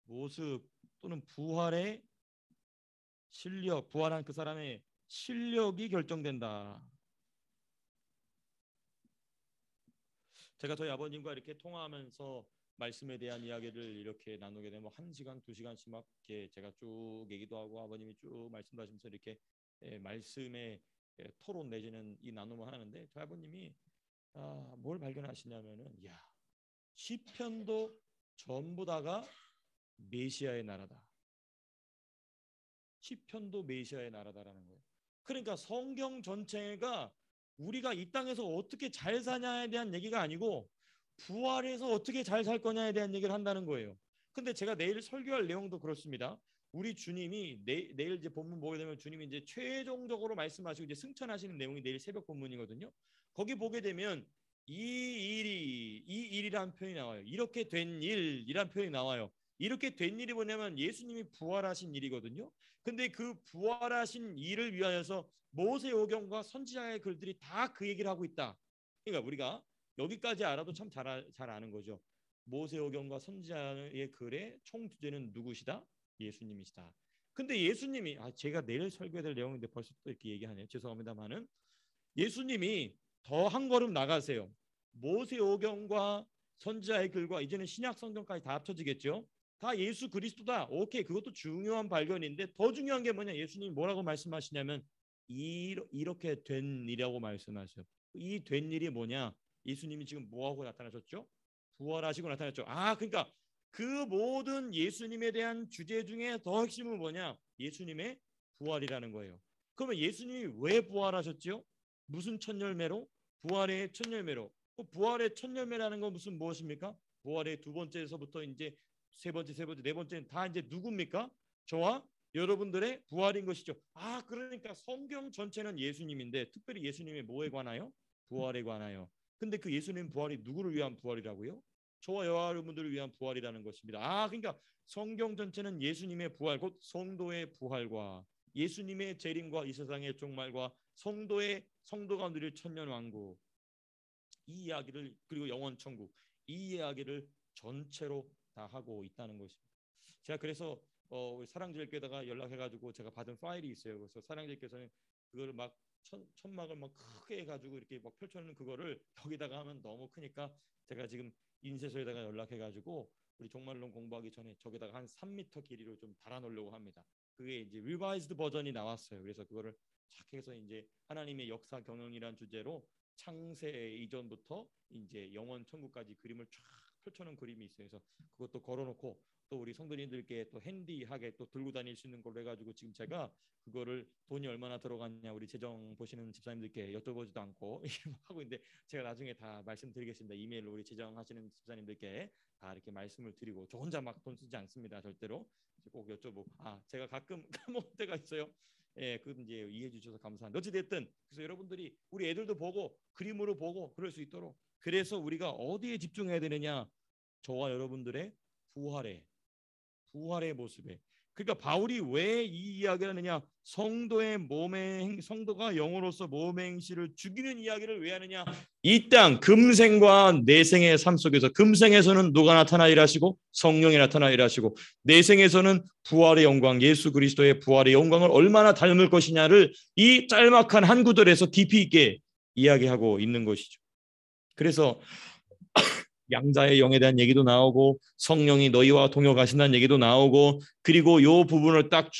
모습 또는 부활의 실력, 부활한 그 사람의 실력이 결정된다. 제가 저희 아버님과 이렇게 통화하면서 말씀에 대한 이야기를 이렇게 나누게 되면 1시간, 2시간씩 막 이렇게 제가 쭉 얘기도 하고 아버님이 쭉 말씀도 하시면서 이렇게 말씀의 토론 내지는 이 나눔을 하는데 저희 아버님이 뭘 발견하시냐면은 시편도 전부 다가 메시아의 나라다. 시편도 메시아의 나라다라는 거예요. 그러니까 성경 전체가 우리가 이 땅에서 어떻게 잘 사냐에 대한 얘기가 아니고 부활해서 어떻게 잘 살 거냐에 대한 얘기를 한다는 거예요. 근데 제가 내일 설교할 내용도 그렇습니다. 우리 주님이 내일 이제 본문 보게 되면 주님이 이제 최종적으로 말씀하시고 이제 승천하시는 내용이 내일 새벽 본문이거든요. 거기 보게 되면 이 일이란 표현이 나와요. 이렇게 된 일이란 표현이 나와요. 이렇게 된 일이 뭐냐면 예수님이 부활하신 일이거든요. 근데 그 부활하신 일을 위하여서 모세오경과 선지자의 글들이 다 그 얘기를 하고 있다. 그러니까 우리가 여기까지 알아도 참 잘 아는 거죠. 모세오경과 선지자의 글의 총 주제는 누구시다? 예수님이시다. 근데 예수님이 제가 내일 설교될 내용인데 벌써 또 이렇게 얘기하네요. 죄송합니다만은 예수님이 더 한 걸음 나가세요. 모세오경과 선지자의 글과 이제는 신약 성경까지 다 합쳐지겠죠. 다 예수 그리스도다. 오케이, 그것도 중요한 발견인데 더 중요한 게 뭐냐? 예수님이 뭐라고 말씀하시냐면 이렇게 된 일이라고 말씀하세요. 이 된 일이 뭐냐? 예수님이 지금 뭐하고 나타나셨죠? 부활하시고 나타났죠. 그러니까 그 모든 예수님에 대한 주제 중에 더 핵심은 뭐냐? 예수님의 부활이라는 거예요. 그러면 예수님이 왜 부활하셨죠? 무슨 첫 열매로? 부활의 첫 열매로. 부활의 첫 열매라는 건 무엇입니까? 부활의 두 번째에서부터 이제 세 번째, 네 번째는 다 이제 누굽니까? 저와 여러분들의 부활인 것이죠. 그러니까 성경 전체는 예수님인데 특별히 예수님의 뭐에 관하여? 부활에 관하여. 근데 그 예수님 부활이 누구를 위한 부활이라고요? 저와 여러분들을 위한 부활이라는 것입니다. 그러니까 성경 전체는 예수님의 부활, 곧 성도의 부활과 예수님의 재림과 이 세상의 종말과 성도가 누릴 천년왕국 이 이야기를, 그리고 영원 천국 이 이야기를 전체로 다 하고 있다는 것입니다. 제가 그래서 사랑제일교회에다가 연락해가지고 제가 받은 파일이 있어요. 그래서 사랑제일교회에서는 그거를 막 천막을 막 크게 해가지고 이렇게 막 펼쳐놓는 그거를 여기다가 하면 너무 크니까 제가 지금 인쇄소에다가 연락해가지고 우리 종말론 공부하기 전에 저기다가 한 3m 길이로 좀 달아놓으려고 합니다. 그게 이제 리바이즈드 버전이 나왔어요. 그래서 그거를 착 해서 이제 하나님의 역사 경영이란 주제로 창세 이전부터 이제 영원 천국까지 그림을 쫙 펼쳐놓은 그림이 있어요. 그래서 그것도 걸어놓고 또 우리 성도님들께 또 핸디하게 또 들고 다닐 수 있는 걸로 해가지고 지금 제가 그거를 돈이 얼마나 들어갔냐 우리 재정 보시는 집사님들께 여쭤보지도 않고 하고 있는데 제가 나중에 다 말씀드리겠습니다. 이메일로 우리 재정하시는 집사님들께 다 이렇게 말씀을 드리고 저 혼자 막 돈 쓰지 않습니다. 절대로 꼭 여쭤보고 제가 가끔 까먹을 때가 있어요. 그 이제 이해해 주셔서 감사합니다. 어찌됐든 그래서 여러분들이 우리 애들도 보고 그림으로 보고 그럴 수 있도록 그래서 우리가 어디에 집중해야 되느냐? 저와 여러분들의 부활의 모습에. 그러니까 바울이 왜 이 이야기를 하느냐? 성도가 영으로서 몸의 행실을 죽이는 이야기를 왜 하느냐? 이 땅 금생과 내생의 삶 속에서 금생에서는 누가 나타나 일하시고 성령이 나타나 일하시고 내생에서는 부활의 영광, 예수 그리스도의 부활의 영광을 얼마나 닮을 것이냐를 이 짤막한 한 구절에서 깊이 있게 이야기하고 있는 것이죠. 그래서 양자의 영에 대한 얘기도 나오고 성령이 너희와 동역하신다는 얘기도 나오고 그리고 이 부분을 딱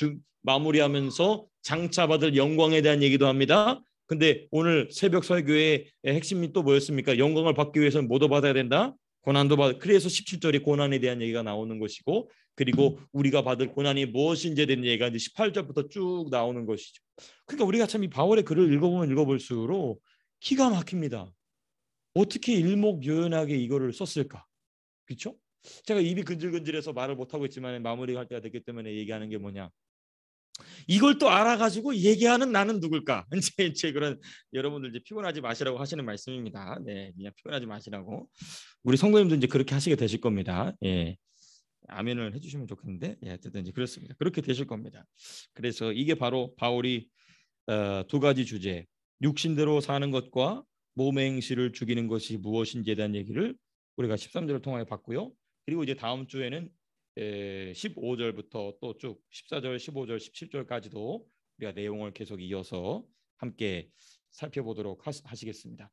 마무리하면서 장차 받을 영광에 대한 얘기도 합니다. 근데 오늘 새벽 설교의 핵심이 또 뭐였습니까? 영광을 받기 위해서는 뭐도 받아야 된다? 고난도 받아. 그래서 17절이 고난에 대한 얘기가 나오는 것이고 그리고 우리가 받을 고난이 무엇인지에 대한 얘기가 이제 18절부터 쭉 나오는 것이죠. 그러니까 우리가 참 이 바울의 글을 읽어보면 읽어볼수록 기가 막힙니다. 어떻게 일목요연하게 이거를 썼을까? 그렇죠? 제가 입이 근질근질해서 말을 못하고 있지만 마무리할 때가 됐기 때문에 얘기하는 게 뭐냐? 이걸 또 알아가지고 얘기하는 나는 누굴까? 이제 그런 여러분들 이제 피곤하지 마시라고 하시는 말씀입니다. 네, 그냥 피곤하지 마시라고. 우리 성도님도 이제 그렇게 하시게 되실 겁니다. 예. 아멘을 해주시면 좋겠는데, 어쨌든 이제 그렇습니다. 그렇게 되실 겁니다. 그래서 이게 바로 바울이 두 가지 주제, 육신대로 사는 것과 몸의 행실을 죽이는 것이 무엇인지에 대한 얘기를 우리가 13절을 통하여 봤고요. 그리고 이제 다음 주에는 15절부터 또 쭉 14절, 15절, 17절까지도 우리가 내용을 계속 이어서 함께 살펴보도록 하시겠습니다.